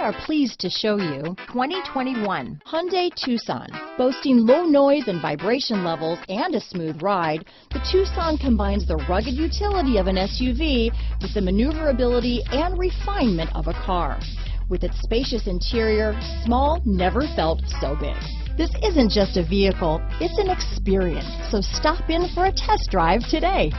are pleased to show you 2021 Hyundai Tucson. Boasting low noise and vibration levels and a smooth ride, the Tucson combines the rugged utility of an SUV with the maneuverability and refinement of a car. With its spacious interior, small never felt so big. This isn't just a vehicle, it's an experience, so stop in for a test drive today.